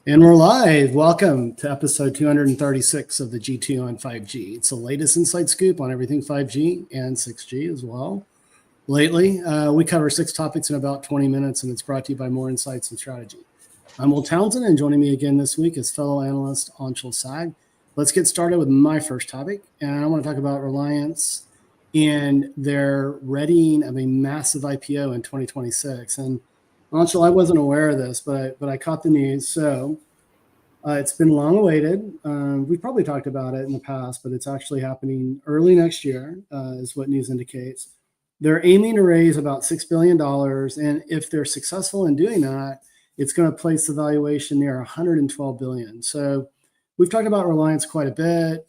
And we're live. Welcome to episode 236 of the G2 on 5G. It's the latest inside scoop on everything 5G and 6G as well. Lately, we cover 6 topics in about 20 minutes, and it's brought to you by More Insights and Strategy. I'm Will Townsend, and joining me again this week is fellow analyst Anshel Sag. Let's get started with my first topic, and I want to talk about Reliance and their readying of a massive IPO in 2026. And Anshel, I wasn't aware of this, but I caught the news. So it's been long awaited. We've probably talked about it in the past, but it's actually happening early next year, is what news indicates. They're aiming to raise about $6 billion. And if they're successful in doing that, it's going to place the valuation near $112 billion. So we've talked about Reliance quite a bit.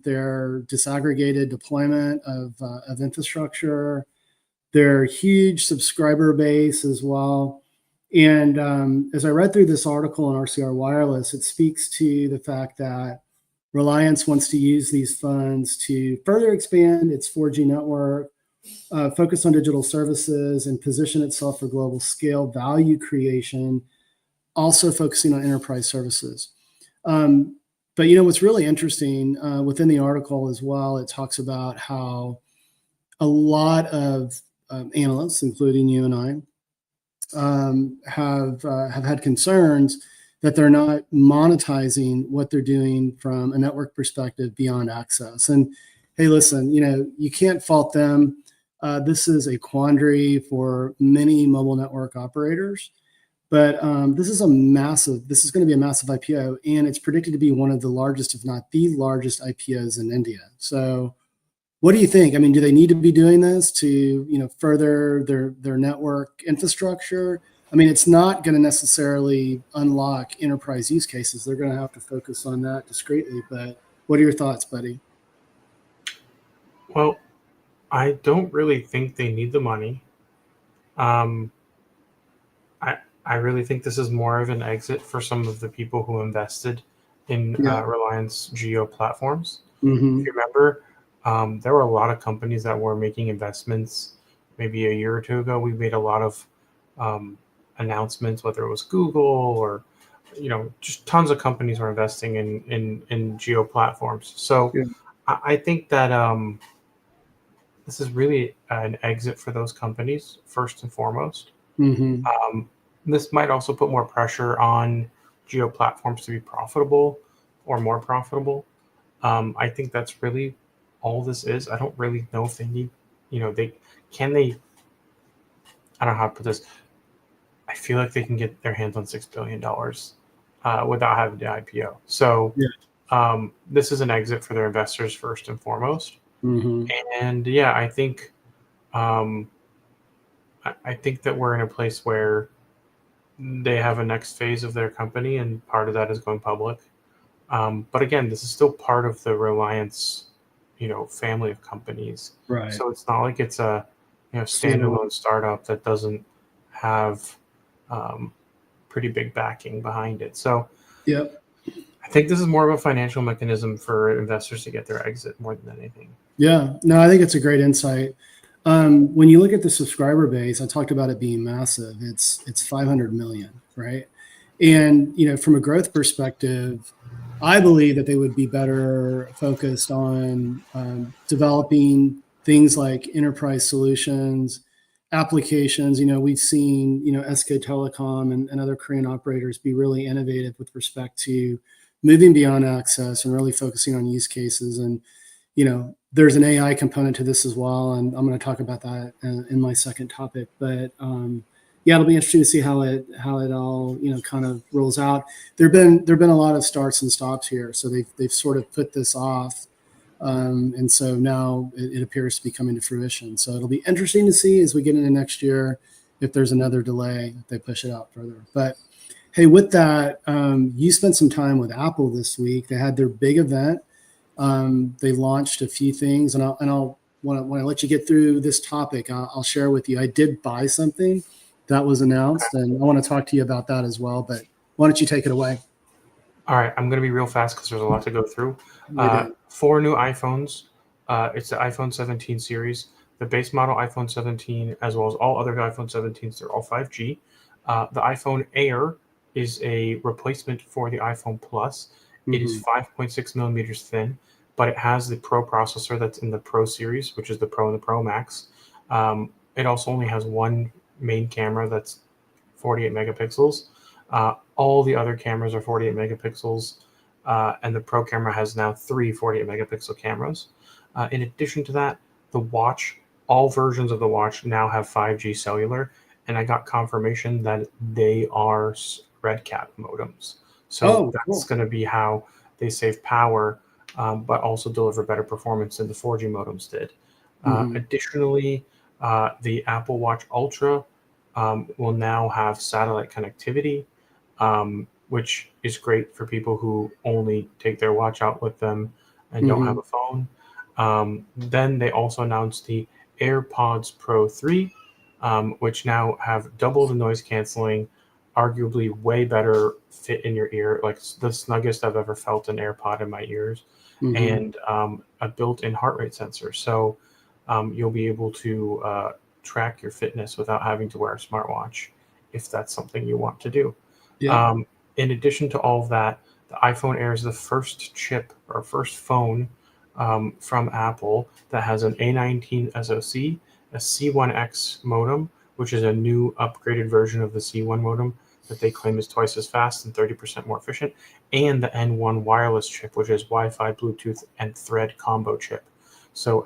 Their disaggregated deployment of infrastructure, their huge subscriber base as well. And as I read through this article on RCR Wireless, it speaks to the fact that Reliance wants to use these funds to further expand its 4G network, focus on digital services, and position itself for global scale value creation, also focusing on enterprise services. But what's really interesting within the article as well, it talks about how a lot of analysts, including you and I, have had concerns that they're not monetizing what they're doing from a network perspective beyond access. And hey, listen, you can't fault them. This is a quandary for many mobile network operators, but this is going to be a massive IPO, and it's predicted to be one of the largest, if not the largest IPOs in India. So what do you think? I mean, do they need to be doing this to, further their network infrastructure? I mean, it's not going to necessarily unlock enterprise use cases. They're going to have to focus on that discreetly. But what are your thoughts, buddy? Well, I don't really think they need the money. I really think this is more of an exit for some of the people who invested in Reliance Geo platforms. Mm-hmm. If you remember, there were a lot of companies that were making investments maybe a year or two ago. We made a lot of announcements, whether it was Google or, just tons of companies were investing in geo platforms. So I think that this is really an exit for those companies, first and foremost. Mm-hmm. This might also put more pressure on geo platforms to be profitable or more profitable. I think that's really all this is. I don't really know if they need, I don't know how to put this. I feel like they can get their hands on $6 billion without having to IPO. So this is an exit for their investors first and foremost. Mm-hmm. And I think that we're in a place where they have a next phase of their company, and part of that is going public. But again, this is still part of the Reliance family of companies. Right. So it's not like it's a standalone startup that doesn't have pretty big backing behind it. So I think this is more of a financial mechanism for investors to get their exit more than anything. Yeah, no, I think it's a great insight. When you look at the subscriber base, I talked about it being massive. It's 500 million, right? And from a growth perspective, I believe that they would be better focused on developing things like enterprise solutions, applications. We've seen SK Telecom and other Korean operators be really innovative with respect to moving beyond access and really focusing on use cases. And there's an AI component to this as well, and I'm going to talk about that in my second topic. But it'll be interesting to see how it all kind of rolls out. There've been a lot of starts and stops here, so they've sort of put this off, and so now it appears to be coming to fruition. So it'll be interesting to see as we get into next year if there's another delay, if they push it out further. But hey, with that, you spent some time with Apple this week. They had their big event. They launched a few things, and I'll when I let you get through this topic, I'll share with you. I did buy something that was announced, and I want to talk to you about that as well. But why don't you take it away? All right, I'm going to be real fast because there's a lot to go through. 4 new iPhones. It's the iPhone 17 series. The base model iPhone 17, as well as all other iPhone 17s, they're all 5G. The iPhone Air is a replacement for the iPhone Plus. It is Mm-hmm. 5.6 millimeters thin, but it has the Pro processor that's in the Pro series, which is the Pro and the Pro Max. It also only has one main camera that's 48 megapixels. All the other cameras are 48 megapixels, and the Pro camera has now three 48 megapixel cameras. In addition to that, the watch, all versions of the watch now have 5G cellular, and I got confirmation that they are RedCap modems. So Oh, that's cool. going to be how they save power, but also deliver better performance than the 4G modems did. Mm-hmm. Additionally, the Apple Watch Ultra will now have satellite connectivity, which is great for people who only take their watch out with them and don't have Mm-hmm. a phone. Then they also announced the AirPods Pro 3, which now have double the noise canceling, arguably way better fit in your ear, like the snuggest I've ever felt an AirPod in my ears, Mm-hmm. and a built-in heart rate sensor. So you'll be able to track your fitness without having to wear a smartwatch if that's something you want to do. Yeah. Um, in addition to all of that, the iPhone Air is the first chip or first phone from Apple that has an A19 SoC, a C1X modem, which is a new upgraded version of the C1 modem that they claim is twice as fast and 30% more efficient, and the N1 wireless chip, which is Wi-Fi, Bluetooth, and Thread combo chip. So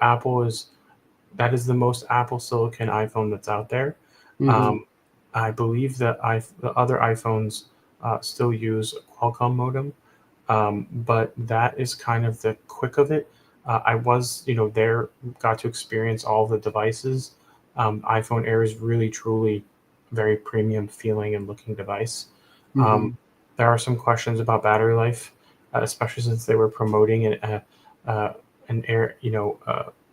that is the most Apple Silicon iPhone that's out there. Mm-hmm. Um, I believe that the other iPhones still use a Qualcomm modem, but that is kind of the quick of it. I was, there, got to experience all the devices. iPhone Air is really, truly very premium feeling and looking device. Mm-hmm. Um, there are some questions about battery life, especially since they were promoting an Air,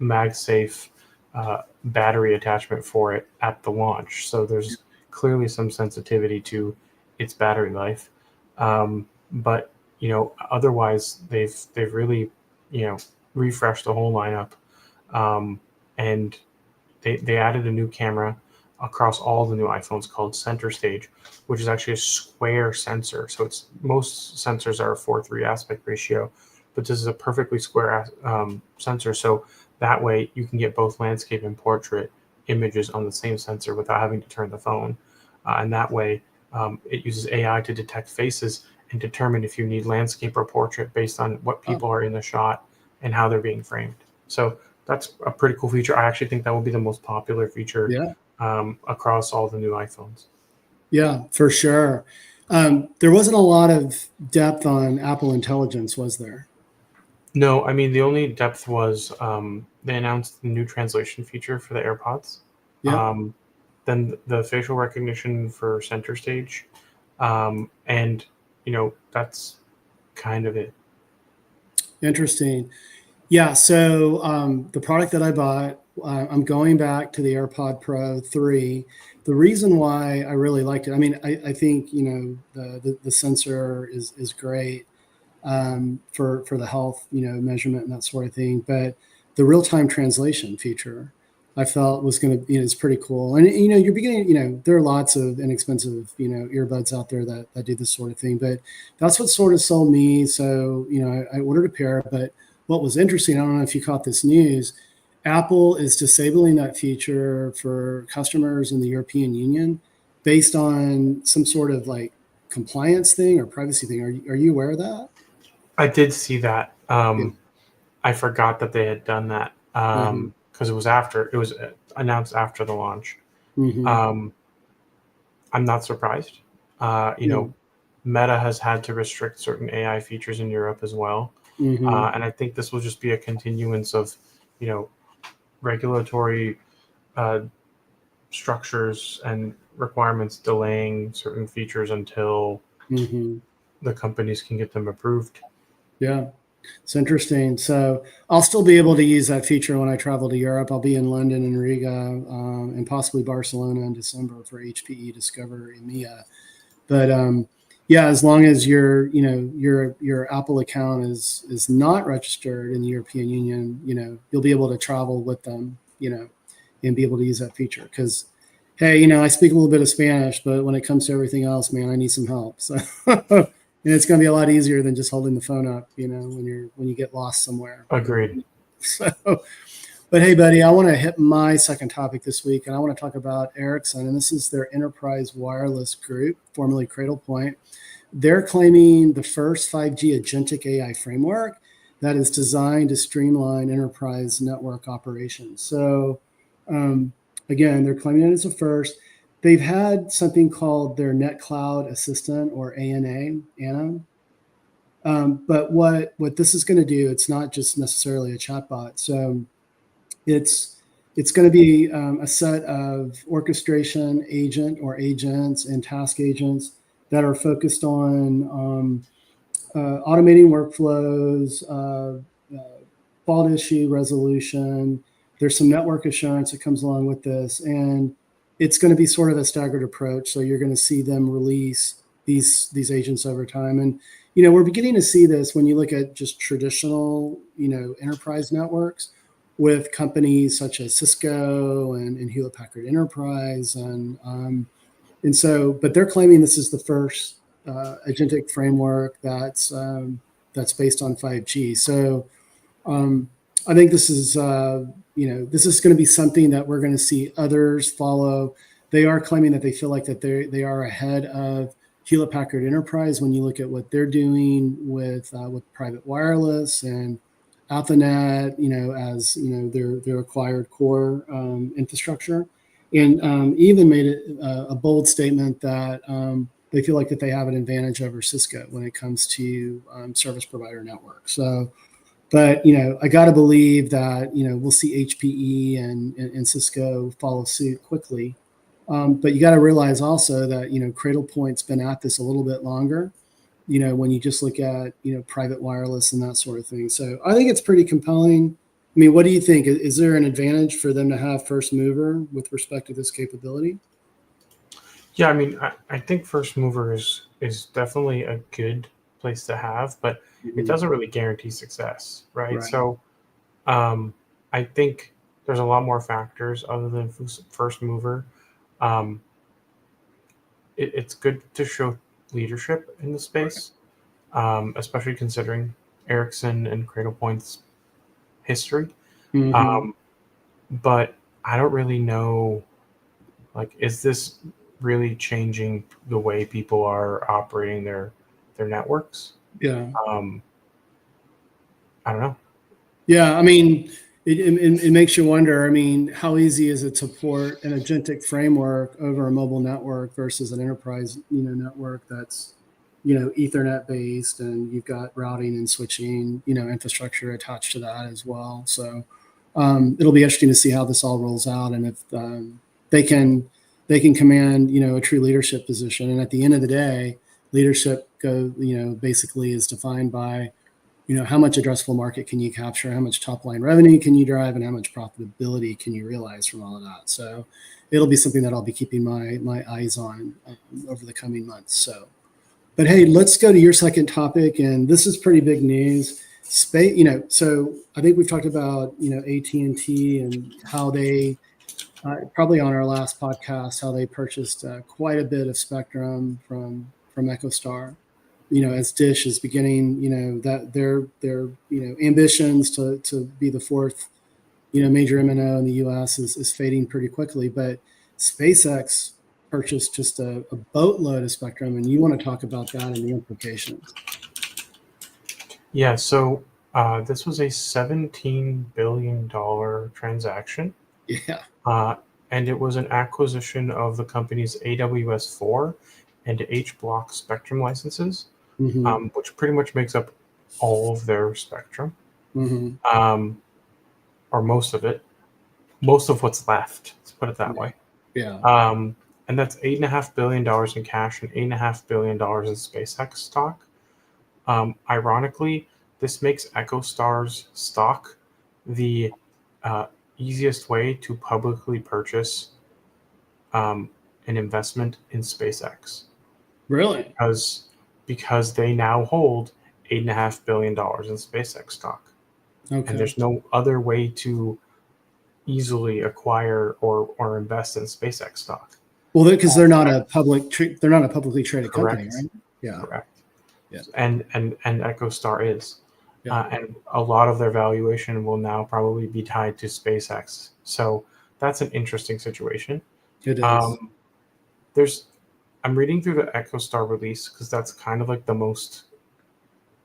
MagSafe battery attachment for it at the launch. So there's clearly some sensitivity to its battery life. But otherwise they've really, refreshed the whole lineup, and they added a new camera across all the new iPhones called Center Stage, which is actually a square sensor. So it's most sensors are a 4:3 aspect ratio, but this is a perfectly square sensor. So that way you can get both landscape and portrait images on the same sensor without having to turn the phone. And that way it uses AI to detect faces and determine if you need landscape or portrait based on what Oh, people are in the shot and how they're being framed. So that's a pretty cool feature. I actually think that will be the most popular feature yeah. across all the new iPhones. Yeah, for sure. There wasn't a lot of depth on Apple Intelligence, was there? No, I mean, the only depth was they announced the new translation feature for the AirPods, Yeah. um, then the facial recognition for Center Stage, and that's kind of it. Interesting. Yeah. So the product that I bought, I'm going back to the AirPod Pro 3. The reason why I really liked it, I mean, I think, the sensor is great for the health, measurement and that sort of thing. But the real time translation feature, I felt was going to, is pretty cool. And you're beginning, there are lots of inexpensive, earbuds out there that do this sort of thing. But that's what sort of sold me. So I ordered a pair. But what was interesting, I don't know if you caught this news. Apple is disabling that feature for customers in the European Union based on some sort of like compliance thing or privacy thing. Are you aware of that? I did see that. Yeah. I forgot that they had done that Uh-huh. because it was announced after the launch. Hmm. Um, I'm not surprised. Yeah. Meta has had to restrict certain AI features in Europe as well, Hmm. and I think this will just be a continuance of, you know, regulatory uh, structures and requirements delaying certain features until Hmm. the companies can get them approved. Yeah. It's interesting. So I'll still be able to use that feature when I travel to Europe. I'll be in London and Riga, and possibly Barcelona in December for HPE Discover EMEA. But yeah, as long as your Apple account is not registered in the European Union, you'll be able to travel with them, and be able to use that feature. Because hey, I speak a little bit of Spanish, but when it comes to everything else, man, I need some help. So, and it's going to be a lot easier than just holding the phone up, when you get lost somewhere. Agreed. So, but hey, buddy, I want to hit my second topic this week, and I want to talk about Ericsson, and this is their enterprise wireless group, formerly Cradlepoint. They're claiming the first 5G agentic AI framework that is designed to streamline enterprise network operations. So, again, they're claiming it as a first. They've had something called their Net Cloud Assistant, or ANA. But what this is going to do, it's not just necessarily a chatbot. So it's going to be a set of orchestration agent or agents and task agents that are focused on automating workflows, fault issue resolution. There's some network assurance that comes along with this, and it's going to be sort of a staggered approach. So you're going to see them release these agents over time, and we're beginning to see this when you look at just traditional enterprise networks with companies such as Cisco and Hewlett Packard Enterprise, but they're claiming this is the first agentic framework that's based on 5G. So I think this is this is going to be something that we're going to see others follow. They are claiming that they feel like that they are ahead of Hewlett Packard Enterprise when you look at what they're doing with private wireless and Ethernet, as their acquired core infrastructure, and even made it a bold statement that they feel like that they have an advantage over Cisco when it comes to service provider network. So, but I got to believe that we'll see HPE and Cisco follow suit quickly. But you got to realize also that Cradlepoint's been at this a little bit longer. When you just look at private wireless and that sort of thing. So I think it's pretty compelling. I mean, what do you think? Is there an advantage for them to have first mover with respect to this capability? Yeah, I mean, I think first mover is definitely a good place to have, but it doesn't really guarantee success, right? So I think there's a lot more factors other than first mover. It's good to show leadership in the space, especially considering Ericsson and Cradlepoint's history. But I don't really know, like, is this really changing the way people are operating their networks? Yeah. I don't know. Yeah, I mean, it makes you wonder. I mean, how easy is it to port an agentic framework over a mobile network versus an enterprise, network that's, Ethernet based, and you've got routing and switching, infrastructure attached to that as well. So it'll be interesting to see how this all rolls out, and if they can command, a true leadership position. And at the end of the day, leadership basically is defined by how much addressable market can you capture, how much top line revenue can you drive, and how much profitability can you realize from all of that. So it'll be something that I'll be keeping my eyes on over the coming months. So, but hey, let's go to your second topic, and this is pretty big news. Space, so I think we've talked about AT&T and how they probably on our last podcast how they purchased quite a bit of spectrum from EchoStar. As Dish is beginning, that their ambitions to be the fourth, major MNO in the U.S. is fading pretty quickly. But SpaceX purchased just a boatload of spectrum, and you want to talk about that and the implications. Yeah, so this was a $17 billion transaction. Yeah. And it was an acquisition of the company's AWS-4 and H-Block spectrum licenses, which pretty much makes up all of their spectrum, or most of it, most of what's left, let's put it that way. Yeah. And that's $8.5 billion in cash and $8.5 billion in SpaceX stock. Ironically, this makes EchoStar's stock the easiest way to publicly purchase an investment in SpaceX. Really? Because they now hold $8.5 billion in SpaceX stock. Okay. And there's no other way to easily acquire or invest in SpaceX stock. Well, because they're not a publicly traded company, Correct. right? Yeah. Correct. Yeah. And EchoStar is. Yeah. And a lot of their valuation will now probably be tied to SpaceX. So that's an interesting situation. It is. I'm reading through the EchoStar release because that's kind of like the most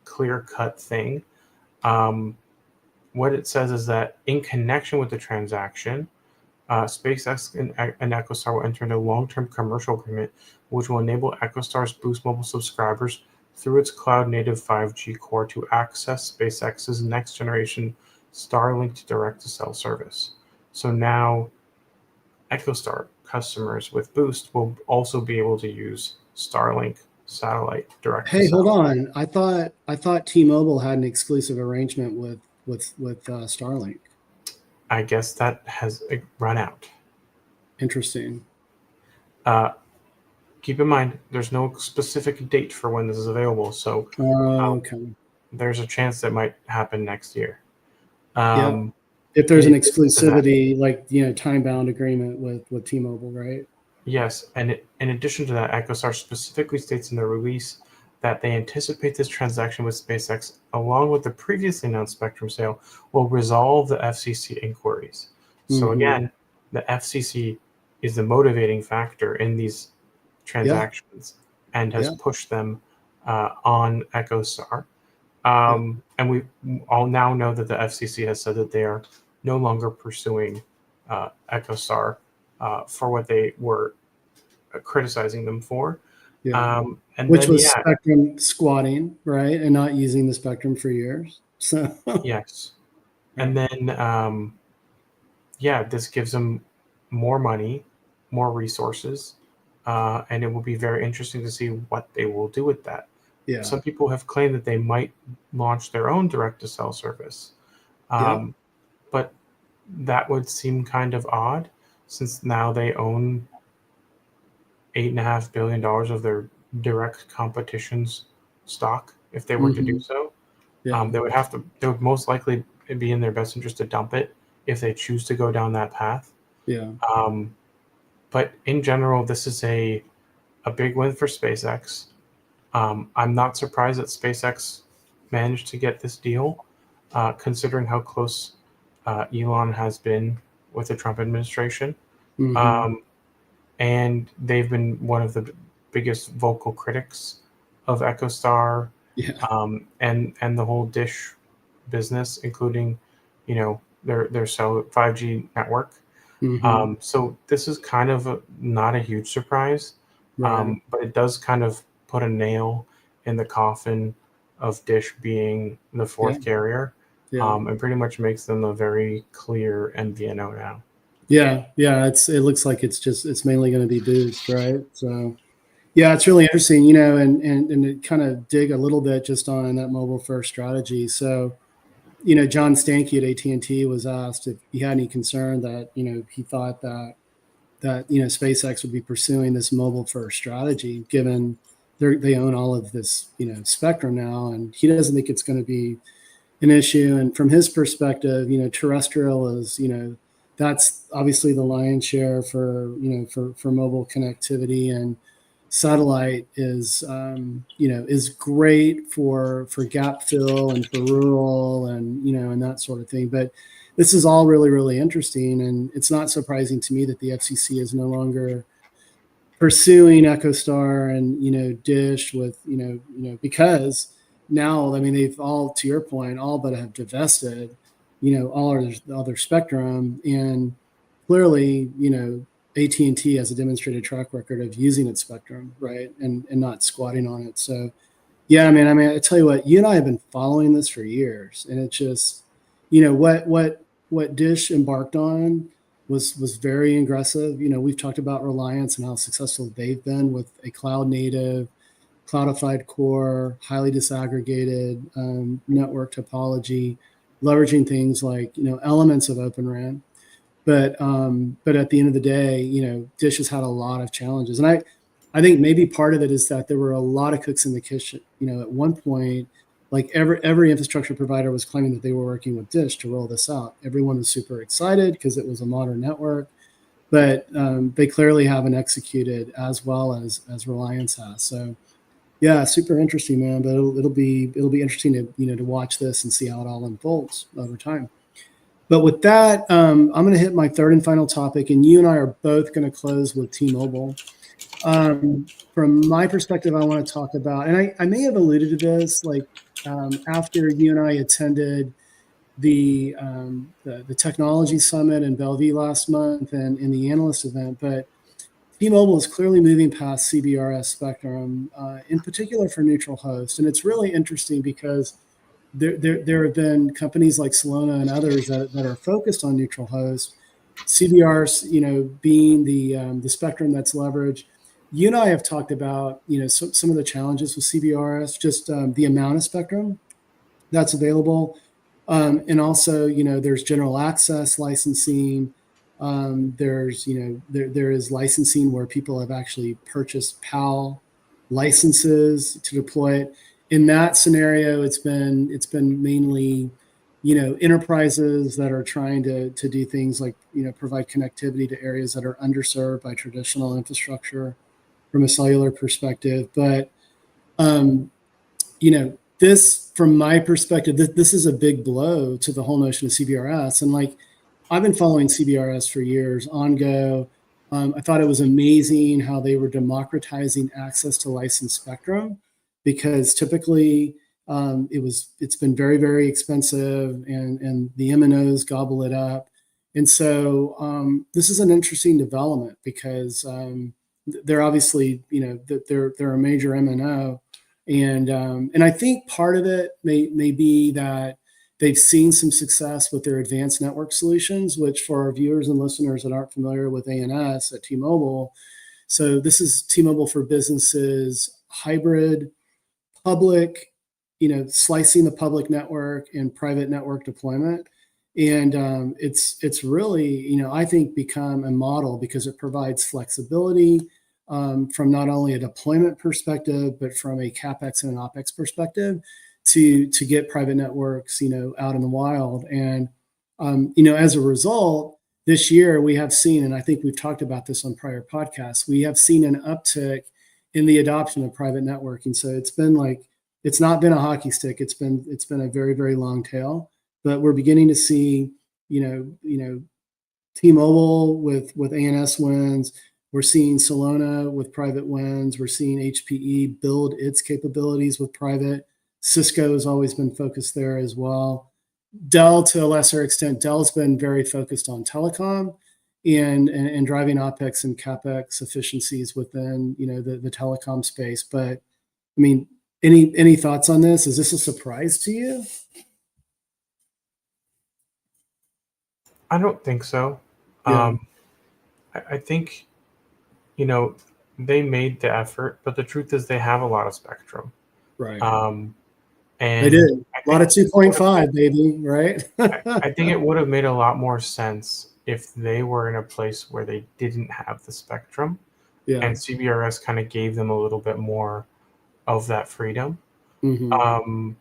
clear-cut thing. What it says is that in connection with the transaction, SpaceX and EchoStar will enter into a long-term commercial agreement, which will enable EchoStar's Boost Mobile subscribers through its cloud-native 5G core to access SpaceX's next-generation Starlink direct-to-cell service. So now, EchoStar customers with Boost will also be able to use Starlink satellite direct-to-cell. Hey, hold on. I thought T-Mobile had an exclusive arrangement with Starlink. I guess that has run out. Interesting. Keep in mind, there's no specific date for when this is available, so Okay. there's a chance that might happen next year. Yeah. If there's an in addition to that- exclusivity, like time-bound agreement with T-Mobile, right? Yes, and in addition to that, EchoStar specifically states in the release that they anticipate this transaction with SpaceX, along with the previously announced spectrum sale, will resolve the FCC inquiries. So again, the FCC is the motivating factor in these transactions and has pushed them on EchoStar. And we all now know that the FCC has said that they are no longer pursuing EchoStar for what they were criticizing them for. And Which then, was spectrum squatting, right? And not using the spectrum for years. So yes. And then, this gives them more money, more resources, and it will be very interesting to see what they will do with that. Yeah. Some people have claimed that they might launch their own direct-to-cell service. But that would seem kind of odd since now they own $8.5 billion of their direct competition's stock. If they were to do so, they would most likely be in their best interest to dump it if they choose to go down that path. Yeah. But in general, this is a big win for SpaceX. I'm not surprised that SpaceX managed to get this deal, considering how close Elon has been with the Trump administration. And they've been one of the biggest vocal critics of EchoStar and the whole Dish business, including, their 5G network. So this is kind of not a huge surprise, but it does kind of put a nail in the coffin of Dish being the fourth carrier, and pretty much makes them a very clear MVNO now. Yeah. It looks like it's mainly going to be Boost, right? So, yeah, it's really interesting, and to kind of dig a little bit just on that mobile first strategy. So, John Stankey at AT&T was asked if he had any concern that, he thought that SpaceX would be pursuing this mobile first strategy, given they own all of this, spectrum now, and he doesn't think it's going to be an issue. And from his perspective, terrestrial is, that's obviously the lion's share for mobile connectivity, and satellite is is great for gap fill and for rural and and that sort of thing. But this is all really, really interesting, and it's not surprising to me that the FCC is no longer pursuing EchoStar and Dish with because now, I mean, they've all, to your point, all but have divested all other spectrum, and clearly AT&T has a demonstrated track record of using its spectrum, right, and not squatting on it. So yeah, I tell you what, you and I have been following this for years, and it's just what Dish embarked on was very aggressive. We've talked about Reliance and how successful they've been with a cloud native, cloudified core, highly disaggregated network topology, leveraging things like elements of Open RAN. But at the end of the day, Dish has had a lot of challenges, and I think maybe part of it is that there were a lot of cooks in the kitchen. At one point, like every infrastructure provider was claiming that they were working with Dish to roll this out. Everyone was super excited because it was a modern network, but they clearly haven't executed as well as Reliance has. So yeah, super interesting, man. But it'll be interesting to watch this and see how it all unfolds over time. But with that, I'm going to hit my third and final topic, and you and I are both going to close with T-Mobile. From my perspective, I want to talk about, and I may have alluded to this, like after you and I attended the technology summit in Bellevue last month and in the analyst event, but T-Mobile is clearly moving past CBRS spectrum, in particular for neutral host, and it's really interesting because there have been companies like Solana and others that are focused on neutral host. CBRs, being the spectrum that's leveraged. You and I have talked about, some of the challenges with CBRS, just the amount of spectrum that's available. And also, there's general access licensing. There's, there is licensing where people have actually purchased PAL licenses to deploy it. In that scenario, it's been mainly, enterprises that are trying to do things like, provide connectivity to areas that are underserved by traditional infrastructure from a cellular perspective. But this, from my perspective, this is a big blow to the whole notion of CBRS. And like, I've been following CBRS for years on Go. I thought it was amazing how they were democratizing access to licensed spectrum, because typically it's been very, very expensive, and the MNOs gobble it up. And so this is an interesting development because they're obviously, they're a major MNO. And I think part of it may be that they've seen some success with their advanced network solutions, which for our viewers and listeners that aren't familiar with ANS at T-Mobile, so this is T-Mobile for Businesses hybrid public, slicing the public network and private network deployment. And it's really, I think, become a model because it provides flexibility from not only a deployment perspective, but from a CapEx and an OpEx perspective to get private networks, out in the wild. And, as a result, this year we have seen, and I think we've talked about this on prior podcasts, we have seen an uptick in the adoption of private networking. So it's not been a hockey stick. It's been a very, very long tail, but we're beginning to see, T-Mobile with ANS wins. We're seeing Solana with private wins. We're seeing HPE build its capabilities with private. Cisco has always been focused there as well. Dell, to a lesser extent, Dell's been very focused on telecom and driving OpEx and CapEx efficiencies within, the telecom space. But I mean, any thoughts on this? Is this a surprise to you? I don't think so. Yeah. I think, they made the effort, but the truth is they have a lot of spectrum. Right. And They did. A lot of 2.5, baby, right? I think it would have made a lot more sense if they were in a place where they didn't have the spectrum, Yeah. and CBRS kind of gave them a little bit more of that freedom. Mm-hmm.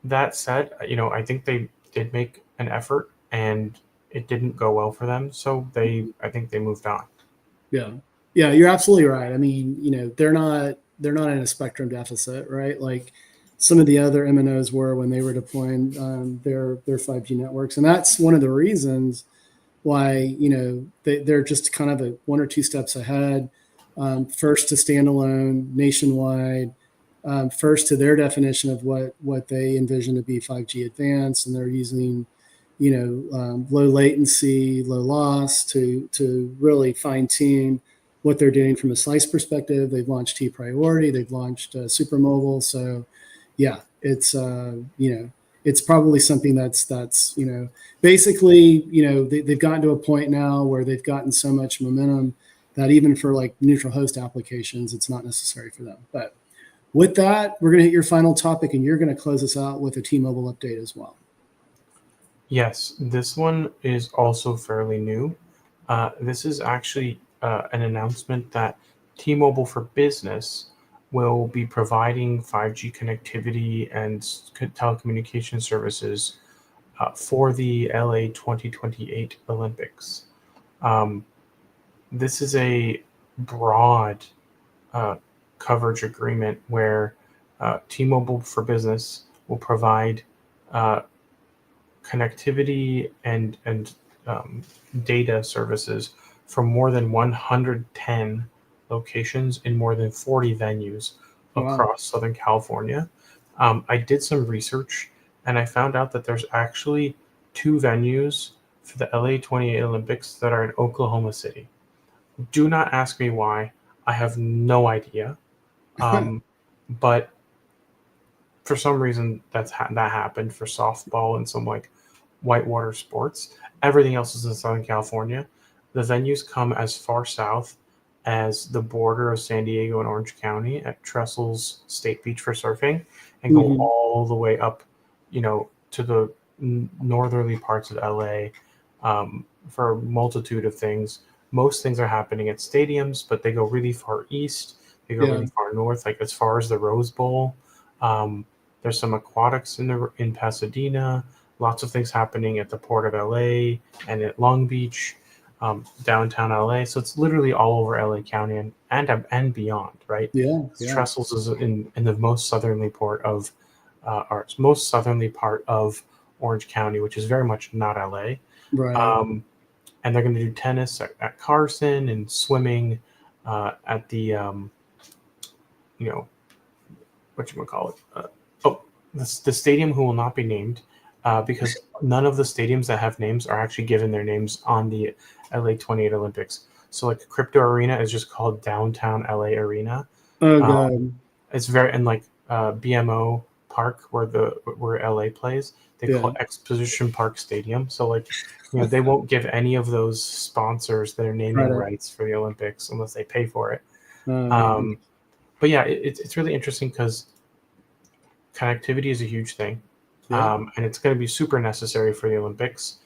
That said, I think they did make an effort, and it didn't go well for them. So I think they moved on. Yeah. Yeah, you're absolutely right. I mean, they're not in a spectrum deficit, right? Like some of the other MNOs were when they were deploying their 5G networks. And that's one of the reasons why, they're just kind of one or two steps ahead. First to standalone nationwide, first to their definition of what they envision to be 5G advanced, and they're using, low latency, low loss to really fine tune what they're doing from a slice perspective. They've launched T Priority, they've launched Super Mobile. So, yeah, it's it's probably something that's basically they've gotten to a point now where they've gotten so much momentum that even for like neutral host applications, it's not necessary for them. But with that, we're going to hit your final topic, and you're going to close us out with a T-Mobile update as well. Yes, this one is also fairly new. This is actually an announcement that T-Mobile for Business will be providing 5G connectivity and telecommunication services for the LA 2028 Olympics. This is a broad coverage agreement where T-Mobile for Business will provide connectivity and data services for more than 110 locations in more than 40 venues across Southern California. I did some research and I found out that there's actually 2 venues for the LA 28 Olympics that are in Oklahoma City. Do not ask me why. I have no idea. But for some reason that happened for softball and some like whitewater sports. Everything else is in Southern California. The venues come as far south as the border of San Diego and Orange County at Trestles State Beach for surfing, and go all the way up, to the northerly parts of LA for a multitude of things. Most things are happening at stadiums, but they go really far east. They go really far north, like as far as the Rose Bowl. There's some aquatics in Pasadena. Lots of things happening at the Port of LA and at Long Beach, downtown LA. So it's literally all over LA County and beyond, right? Trestles is in the most southerly part of Orange County, which is very much not LA. Right. And they're going to do tennis at Carson and swimming at the whatchamacallit. The stadium who will not be named, because none of the stadiums that have names are actually given their names on the LA 28 Olympics. So like Crypto Arena is just called Downtown LA Arena. Oh god. It's and like BMO Park where LA plays, they call it Exposition Park Stadium. So like, they won't give any of those sponsors their naming rights for the Olympics unless they pay for it. But yeah, it's really interesting because connectivity is a huge thing, and it's going to be super necessary for the Olympics.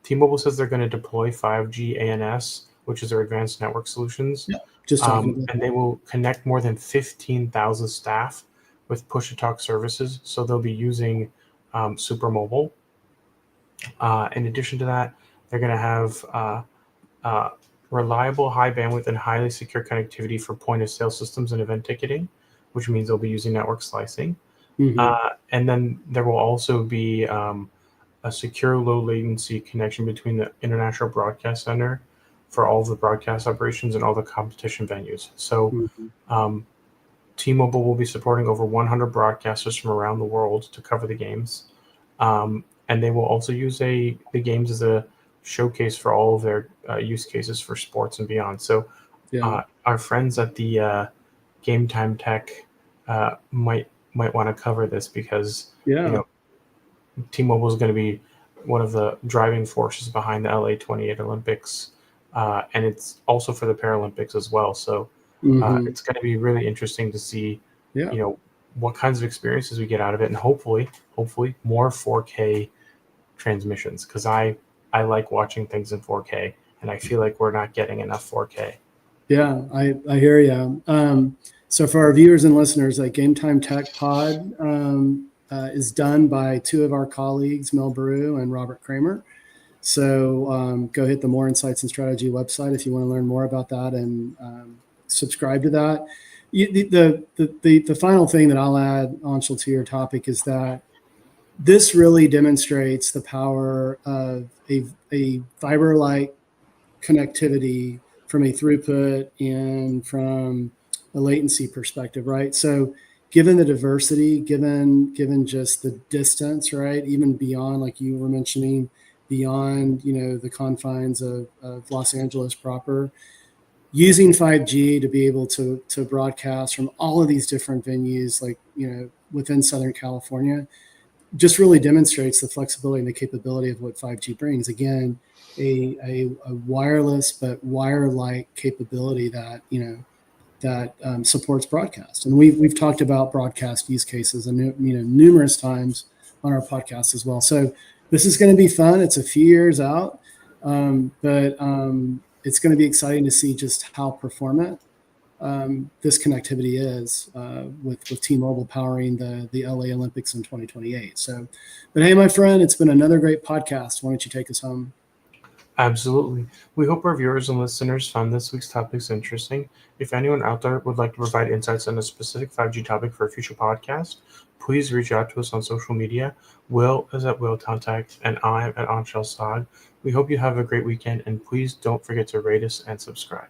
T-Mobile says they're going to deploy 5G ANS, which is their advanced network solutions. And they will connect more than 15,000 staff with push-to-talk services. So they'll be using Super Mobile. In addition to that, they're going to have reliable, high bandwidth, and highly secure connectivity for point-of-sale systems and event ticketing, which means they'll be using network slicing. And then there will also be a secure, low-latency connection between the International Broadcast Center for all of the broadcast operations and all the competition venues. So T-Mobile will be supporting over 100 broadcasters from around the world to cover the games. And they will also use the games as a showcase for all of their use cases for sports and beyond. So our friends at the Game Time Tech might want to cover this because T-Mobile is going to be one of the driving forces behind the LA 28 Olympics, and it's also for the Paralympics as well. So it's going to be really interesting to see, what kinds of experiences we get out of it, and hopefully more 4K transmissions, because I like watching things in 4K, and I feel like we're not getting enough 4K. Yeah, I hear you. So for our viewers and listeners, like Game Time Tech Pod is done by 2 of our colleagues, Mel Baru and Robert Kramer. So go hit the More Insights and Strategy website if you want to learn more about that and subscribe to that. The final thing that I'll add, Anshel, to your topic is that this really demonstrates the power of a fiber-like connectivity from a throughput and from a latency perspective, right? So given the diversity, given just the distance, right, even beyond, like you were mentioning, beyond, the confines of Los Angeles proper, using 5G to be able to broadcast from all of these different venues, like, within Southern California, just really demonstrates the flexibility and the capability of what 5G brings. Again, a wireless but wire-like capability that supports broadcast. And we've talked about broadcast use cases and numerous times on our podcast as well. So this is going to be fun. It's a few years out, but it's going to be exciting to see just how performant this connectivity is with T-Mobile powering the LA Olympics in 2028. So, but hey, my friend, it's been another great podcast. Why don't you take us home? Absolutely. We hope our viewers and listeners found this week's topics interesting. If anyone out there would like to provide insights on a specific 5G topic for a future podcast, please reach out to us on social media. Will is at Will Contact, and I am at Anshel. We hope you have a great weekend, and please don't forget to rate us and subscribe.